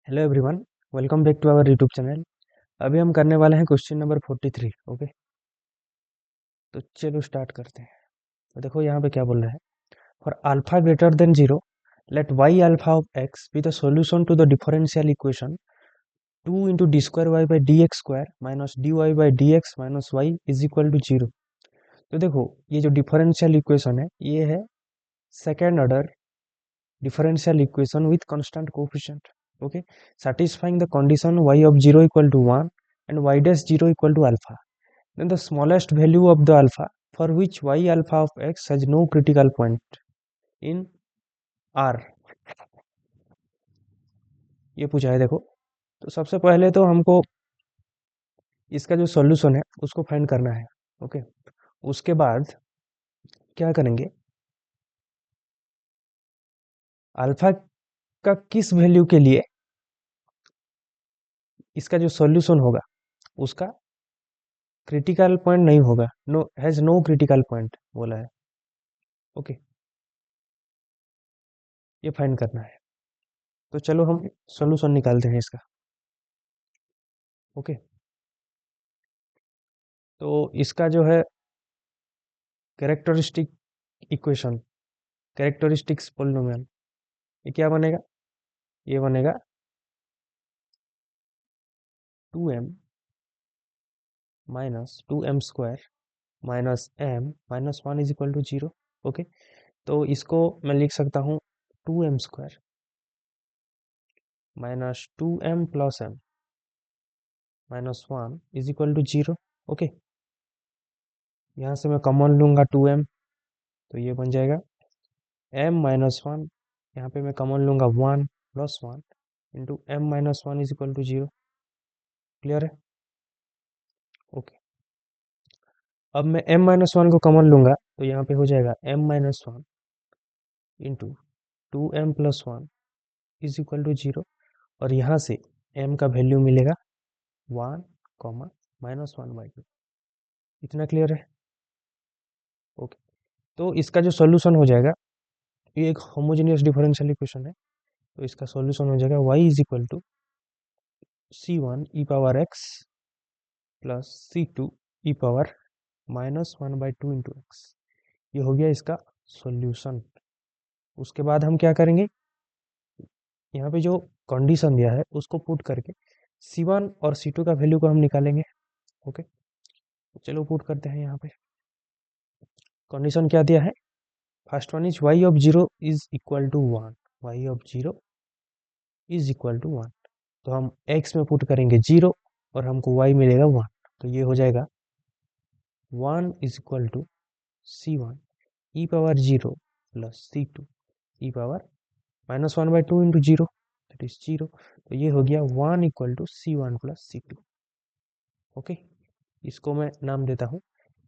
Hello everyone, welcome back to our YouTube channel. अभी हम करने वाले हैं क्वेश्चन नंबर 43। ओके, तो चलो स्टार्ट करते हैं। तो देखो यहाँ पे क्या बोल रहा है। For alpha greater than 0, let y alpha of x be the solution to the differential equation 2 into D square y by D x square minus D y by D x minus y is equal to 0। तो देखो, ये जो differential equation है ये है second order differential equation with constant coefficient. Okay, satisfying the condition y of 0 equal to 1 and y dash 0 equal to alpha, then the smallest value of the alpha for which y alpha of x has no critical point in R, ये पूछा है। देखो, तो सबसे पहले तो हमको इसका जो सॉल्यूशन है उसको फाइंड करना है। ओके, उसके बाद क्या करेंगे, अल्फा का किस वैल्यू के लिए इसका जो सॉल्यूशन होगा उसका क्रिटिकल पॉइंट नहीं होगा, no has no critical point बोला है। ओके, ये फाइंड करना है। तो चलो हम सॉल्यूशन निकालते हैं इसका। ओके, तो इसका जो है कैरेक्टरिस्टिक इक्वेशन, कैरेक्टरिस्टिक्स पोलिनोमियल, ये क्या बनेगा, ये बनेगा 2m minus 2m square minus m minus 1 is equal to 0। Okay, तो इसको मैं लिख सकता हूँ 2m square minus 2m plus m minus 1 is equal to 0। Okay, यहाँ से मैं कॉमन लूँगा 2m, तो ये बन जाएगा m माइनस 1, यहाँ पे मैं कॉमन लूँगा 1 plus 1 into m minus 1 is equal to 0। Clear है? ओके, अब मैं m माइनस 1 को कॉमन लूँगा तो यहाँ पे हो जाएगा m minus 1 into 2m plus 1 is equal to 0, और यहाँ से m का वैल्यू मिलेगा 1 कॉमा माइनस 1/2। इतना क्लियर है? ओके, तो इसका जो सॉल्यूशन हो जाएगा, ये एक होमोजेनियस डिफरेंशियल इक्वेशन है, तो इसका सॉल्यूशन हो जाएगा y is equal to c1 e power x plus c2 e power -1/2 into x. ये हो गया इसका सॉल्यूशन। उसके बाद हम क्या करेंगे, यहाँ पे जो कंडीशन दिया है उसको पुट करके c1 और c2 का वैल्यू को हम निकालेंगे। ओके, तो चलो पुट करते हैं। यहाँ पे कंडीशन क्या दिया है, first one is y of 0 is equal to 1, y of 0 is equal to 1, तो हम x में पुट करेंगे 0 और हमको y मिलेगा 1, तो ये हो जाएगा 1 is equal to c1 e power 0 plus c2 e power -1/2 into 0, that is 0, तो ये हो गया 1 equal to c1 plus c2। Okay, इसको मैं नाम देता हूँ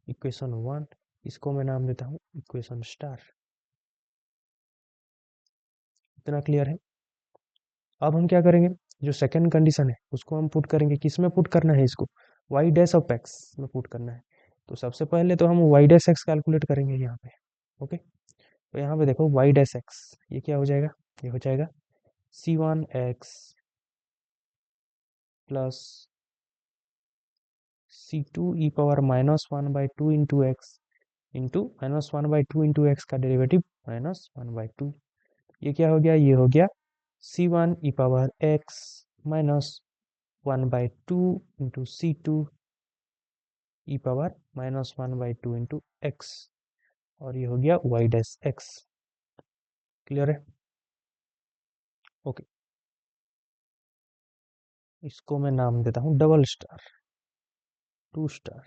इक्वेशन 1, इसको मैं नाम देता हूँ इक्वेशन स्टार। इतना क्लियर है? अब हम क्या करेंगे, जो सेकंड कंडीशन है उसको हम पुट करेंगे। किस में पुट करना है इसको, वाई डैश ऑफ एक्स में पुट करना है। तो सबसे पहले तो हम वाई डैश एक्स कैलकुलेट करेंगे यहाँ पे। ओके, तो यहाँ पे देखो वाई डैश एक्स, ये क्या हो जाएगा, ये हो जाएगा c1x plus c2 e power -1/2 into x into -1/2 into x का डेरिवेटिव -1/2। ये क्या हो गया, ये हो गया c1 e power x minus 1/2 into c2 e power -1/2 into x, और ये हो गया y डैश एक्स। क्लियर है? ओके, इसको मैं नाम देता हूँ डबल स्टार, 2 स्टार।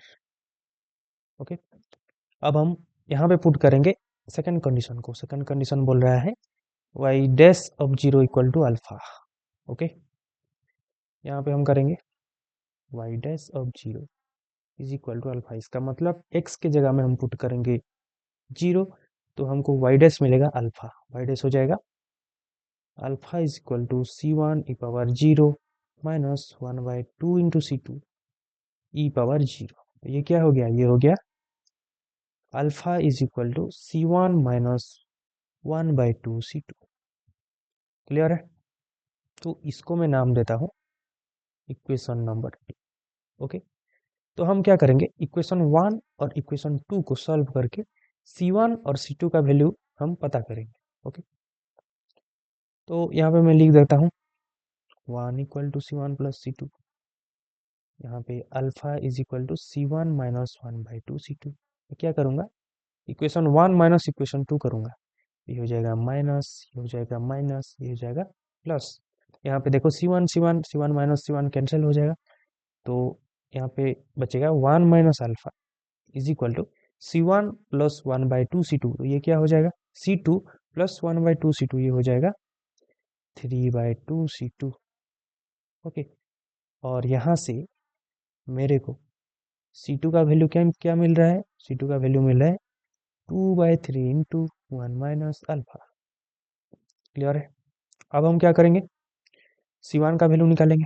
ओके, अब हम यहाँ पे पुट करेंगे सेकंड कंडीशन को। सेकंड कंडीशन बोल रहा है y dash of 0 equal to alpha. Okay, यहाँ पे हम करेंगे y dash of 0 is equal to alpha, इसका मतलब x के जगह में हम पुट करेंगे 0, तो हमको y डैश मिलेगा अल्फा। y डैश हो जाएगा alpha is equal to c1 e power 0 -1/2 into c2 e power 0। ये क्या हो गया, ये हो गया alpha is equal to c1 -1/2 c2। Clear है? तो इसको मैं नाम देता हूँ इक्वेशन नंबर 2। ओके, तो हम क्या करेंगे, इक्वेशन 1 और इक्वेशन 2 को सॉल्व करके C1 और C2 का वैल्यू हम पता करेंगे। ओके, तो यहाँ पे मैं लिख देता हूँ 1 equal to C1 plus C2, यहाँ पे alpha is equal to C1 minus 1/2 C2। मैं क्या करूँगा, इक्वेशन 1 माइनस इक्वेशन 2 करूँगा, ये हो जाएगा माइनस, ये हो जाएगा माइनस, ये हो जाएगा प्लस। यहाँ पे देखो C1 C1 C1 minus C1 cancel हो जाएगा, तो यहाँ पे बचेगा 1 minus alpha is equal to C1 plus 1/2 C2। तो ये क्या हो जाएगा, C2 प्लस 1/2 C2, ये हो जाएगा 3/2 C2। ओके, और यहाँ से मेरे को C2 का वैल्यू क्या क्या मिल रहा है, C2 का वैल्यू मिल रहा है 2/3 इंटू 1 माइनस अल्फा। क्लियर है। अब हम क्या करेंगे, C1 का वैल्यू निकालेंगे।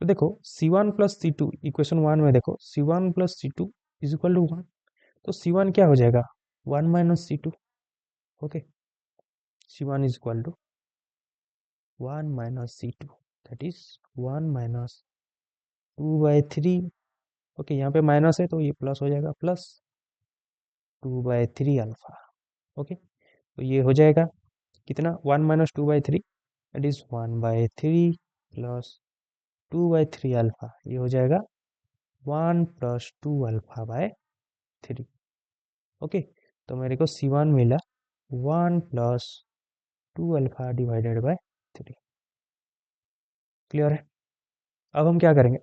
तो देखो C1 प्लस C2 इक्वेशन 1 में देखो C1 plus C2 is equal to 1, तो C1 क्या हो जाएगा 1 minus C2। Okay, C1 is equal to 1 minus C2, that is 1 minus 2/3। Okay, यहाँ पे माइनस है तो ये प्लस हो जाएगा, प्लस 2/3 अल्फा। ओके, तो ये हो जाएगा कितना, 1 minus 2/3, that is 1/3 plus 2/3 alpha, ये हो जाएगा 1 प्लस 2 अल्फा/3। ओके, तो मेरे को C1 मिला 1 plus 2 alpha divided bye 3। Clear है। अब हम क्या करेंगे,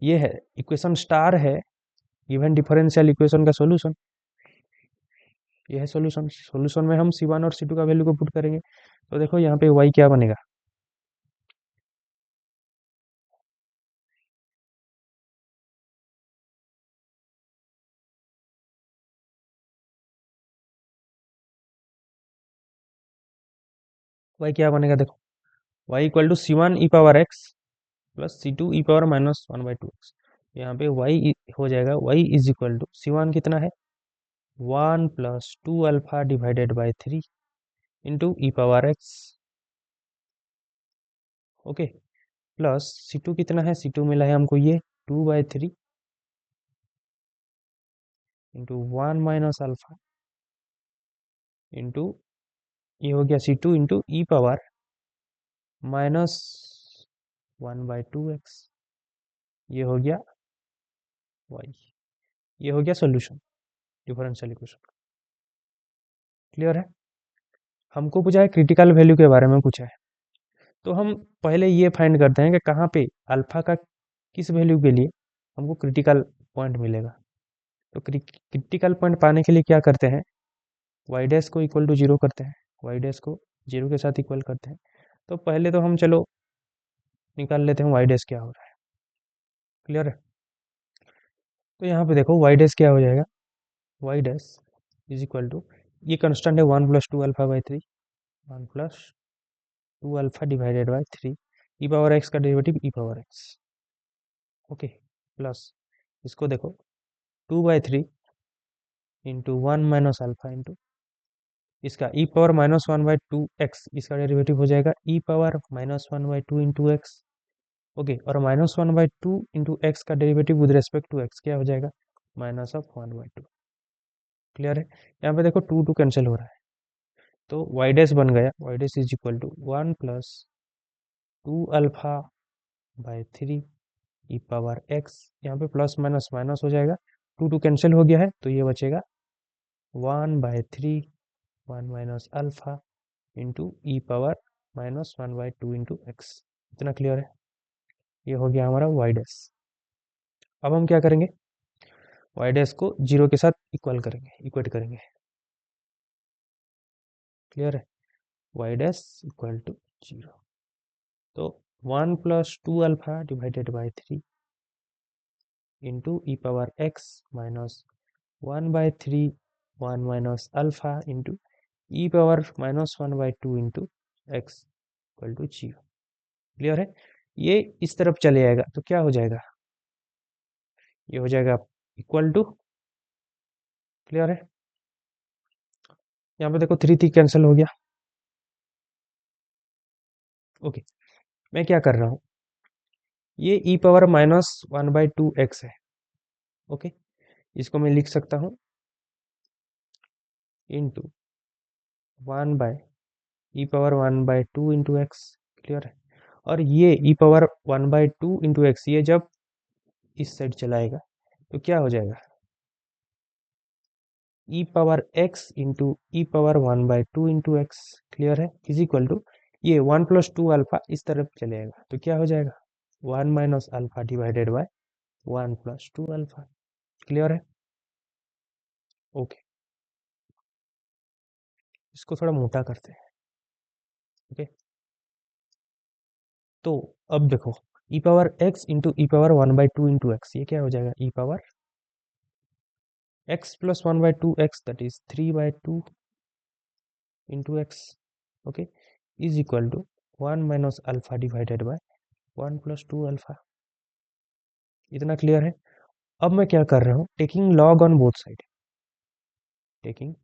ये है इक्वेशन स्टार है, गिवन डिफरेंशियल इक्वेशन का सॉल्यूशन। ये है सॉल्यूशन, सॉल्यूशन में हम C1 और C2 का वैल्यू को पुट करेंगे। तो देखो यहाँ पे y क्या बनेगा, y क्या बनेगा, देखो y equal to C1 e power x plus C2 e power minus 1/2x। यहाँ पे y हो जाएगा, y is equal to C1 कितना है 1 plus 2 alpha divided by 3 into e power x. Okay, plus C2 कितना है, C2 मिला है हमको ये 2/3 इंटू 1 माइनस अल्फा इंटू, ये हो गया C2 into e power minus 1/2x। ये हो गया y, ये हो गया सोल्यूशन डिफरेंशियल इक्वेशन। क्लियर है। हमको पूछा है क्रिटिकल वैल्यू के बारे में पूछा है, तो हम पहले ये फाइंड करते हैं कि कहाँ पे अल्फा का किस वैल्यू के लिए हमको क्रिटिकल पॉइंट मिलेगा। तो क्रिटिकल पॉइंट पाने के लिए क्या करते हैं, वाई डैश को इक्वल टू 0 करते हैं, वाई डैश को 0 के साथ इक्वल करते हैं। तो पहले तो हम चलो निकाल लेते हैं वाई डैश क्या हो रहा है। क्लियर है। तो यहाँ पे देखो वाई डैश क्या हो जाएगा, y dash is equal to, ये कंस्टेंट है 1 प्लस 2 अल्फा/3, 1 plus 2 alpha divided by 3 e power x का derivative e power x. Okay, plus इसको देखो 2/3 इंटू 1 माइनस अल्फा इंटू इसका ई पावर माइनस 1/2x, इसका डेरिवेटिव हो जाएगा e power minus 1/2 into x. Okay, और माइनस 1/2 इंटू एक्स का derivative with respect to x क्या हो जाएगा, माइनस ऑफ 1/2। क्लियर है। यहाँ पे देखो 2 2 कैंसिल हो रहा है, तो वाई डैश बन गया, y dash is equal to 1 plus 2 alpha by 3 e power x. यहाँ पे प्लस माइनस माइनस हो जाएगा, 2 2 कैंसिल हो गया है, तो ये बचेगा 1/3 1 minus alpha into e power minus 1/2 into x. इतना क्लियर है। ये हो गया हमारा वाई डैश। अब हम क्या करेंगे, वाई डैश को 0 के साथ इक्वल करेंगे, इक्वेट करेंगे। क्लियर है, वाई डैश इक्वल टू 0, तो 1 plus 2 alpha divided by 3 into e power x minus 1/3 1 minus alpha into e power minus 1/2 into x equal to 0। Clear है। ये इस तरफ चले जाएगा तो क्या हो जाएगा, ये हो जाएगा इक्वल टू। क्लियर है। यहाँ पे देखो 3 3 कैंसिल हो गया। ओके, मैं क्या कर रहा हूँ, ये e पावर -1/2x है। ओके, इसको मैं लिख सकता हूँ इंटू 1/(e⁻1/2)x। क्लियर है। और ये e⁻1/2 ये जब इस साइड चलाएगा तो क्या हो जाएगा, e⁻x into e⁻1/2 x। Clear है, इज इक्वल टू ये 1+2 अल्फा इस तरफ चलेगा तो क्या हो जाएगा 1 - alpha divided by 1+2 alpha. Clear है। ओके, इसको थोड़ा मोटा करते हैं। ओके, तो अब देखो e⁻x इंटू e⁻1/2 x ये क्या हो जाएगा e⁻x + 1/2x that is 3/2 into x। Okay, is equal to 1 - alpha divided by 1+2 alpha. इतना क्लियर है। अब मैं क्या कर रहा हूँ, taking log on both side, taking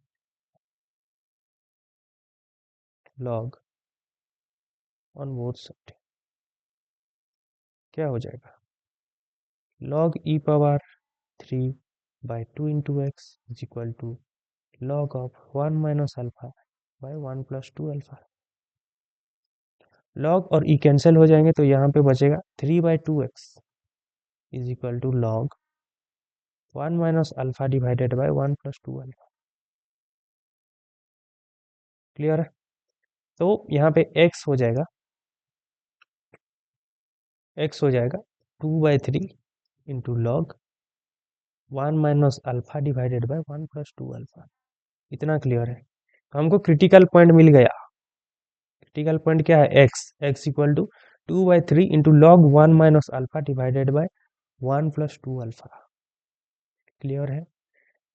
log on both side क्या हो जाएगा log e⁻3/2 into x is equal to log of 1 - alpha by 1+2 alpha. Log और ई कैंसिल हो जाएंगे तो यहाँ पे बचेगा 3/2x is equal to log 1 - alpha divided by 1+2 alpha. Clear है। तो यहाँ पे x हो जाएगा 2/3 into log 1 - alpha divided by 1+2 alpha. इतना क्लियर है। हमको क्रिटिकल पॉइंट मिल गया। क्रिटिकल पॉइंट क्या है, x equal to 2/3 into log 1 - alpha divided by 1+2 alpha. Clear है।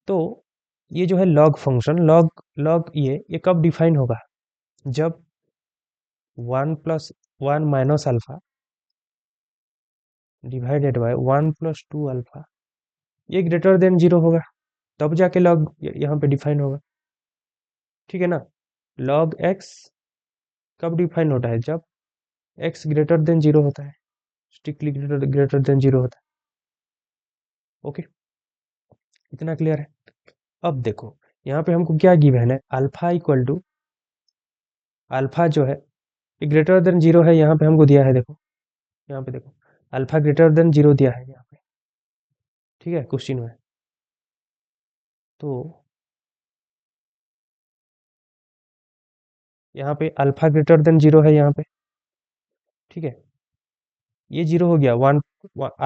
तो ये जो है लॉग फंक्शन, लॉग लॉग ये कब डिफाइन होगा, जब 1 + 1 - अल्फा डिवाइडेड बाय 1+2 अल्फा ये ग्रेटर देन 0 होगा, तब जाके लॉग यहाँ पे डिफाइन होगा। ठीक है ना। लॉग x कब डिफाइन होता है, जब x ग्रेटर देन 0 होता है, स्ट्रिक्टली ग्रेटर देन 0 होता है। ओके, इतना क्लियर है। अब देखो यहाँ पे हमको क्या गिवन है, अल्फा इक्वल टू, अल्फा जो है ग्रेटर देन 0 है, यहाँ पे हमको दिया है। देखो यहाँ पे देखो अल्फा ग्रेटर देन 0 दिया है यहाँ पे। ठीक है, क्वेश्चन में। तो यहाँ पे अल्फा ग्रेटर देन 0 है यहाँ पे। ठीक है, ये 0 हो गया।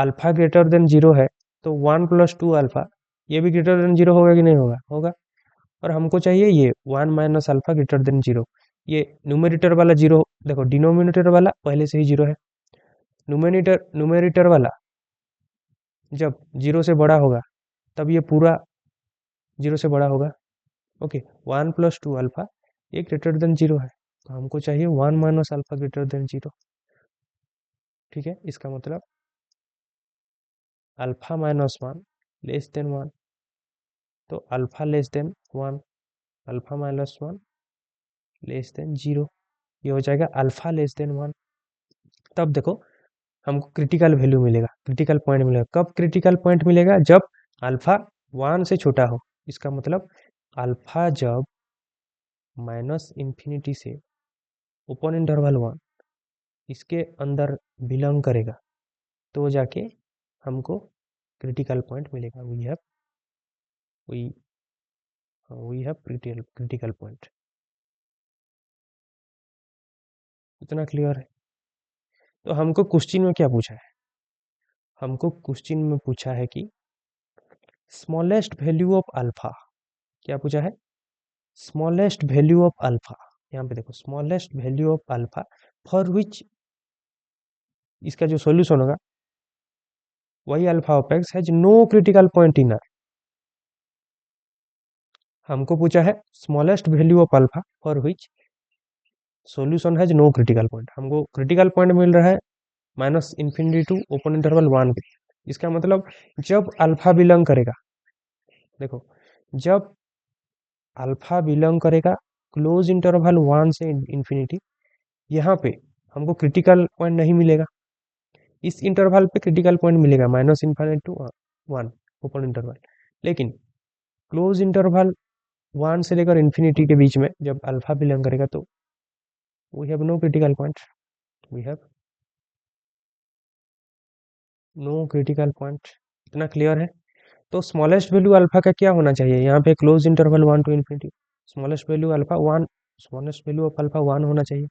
अल्फा ग्रेटर देन 0 है तो 1+2 अल्फा ये भी ग्रेटर देन 0 होगा कि नहीं होगा, होगा। और हमको चाहिए ये 1 - अल्फा ग्रेटर देन 0। ये न्यूमरेटर वाला 0, देखो डिनोमिनेटर वाला पहले से ही 0 है, न्यूमरेटर वाला जब 0 से बड़ा होगा तब ये पूरा 0 से बड़ा होगा। ओके, 1+2 अल्फा ये ग्रेटर देन 0 है तो हमको चाहिए 1 - अल्फा ग्रेटर देन 0। ठीक है, इसका मतलब अल्फा -1 लेस देन 1, तो alpha less than 1, alpha -1 less than 0, ये हो जाएगा अल्फा लेस देन 1। तब देखो हमको क्रिटिकल वैल्यू मिलेगा, क्रिटिकल पॉइंट मिलेगा। कब क्रिटिकल पॉइंट मिलेगा, जब अल्फा 1 से छोटा हो। इसका मतलब अल्फा जब -इन्फिनिटी से ओपन इंटरवल 1 इसके अंदर बिलोंग करेगा तो जाके हमको क्रिटिकल पॉइंट मिलेगा। We we have critical point. इतना क्लियर है। तो हमको क्वेश्चन में क्या पूछा है, हमको क्वेश्चन में पूछा है कि स्मॉलेस्ट वैल्यू ऑफ अल्फा, क्या पूछा है, स्मॉलेस्ट वैल्यू ऑफ अल्फा। यहाँ पे देखो smallest value of alpha for which, इसका जो सॉल्यूशन होगा वही alpha of x has no critical point in R. हमको पूछा है smallest value of alpha for which solution has no critical point. हमको क्रिटिकल पॉइंट मिल रहा है -इन्फिनिटी टू ओपन इंटरवल 1 पे। इसका मतलब जब अल्फा बिलोंग करेगा, देखो जब अल्फा बिलोंग करेगा क्लोज इंटरवल 1 से इन्फिनिटी, यहाँ पे हमको क्रिटिकल पॉइंट नहीं मिलेगा। इस इंटरवल पे क्रिटिकल पॉइंट मिलेगा -∞ टू 1 ओपन इंटरवल। लेकिन क्लोज इंटरवल 1 से लेकर इन्फिनिटी के बीच में जब अल्फा बिलोंग करेगा तो we have no critical point, we have no critical point. इतना क्लियर है। तो स्मॉलेस्ट वैल्यू अल्फा का क्या होना चाहिए यहाँ पे close interval 1 to infinity? Smallest value alpha 1, smallest value of alpha 1 होना चाहिए।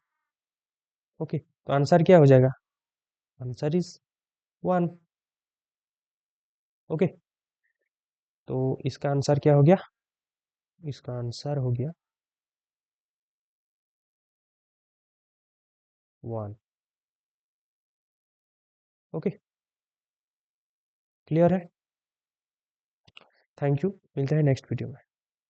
ओके, तो आंसर क्या हो जाएगा? Answer is 1। ओके, तो इसका आंसर क्या हो गया? इसका आंसर हो गया 1। ओके, क्लियर है। थैंक यू, मिलते हैं नेक्स्ट वीडियो में।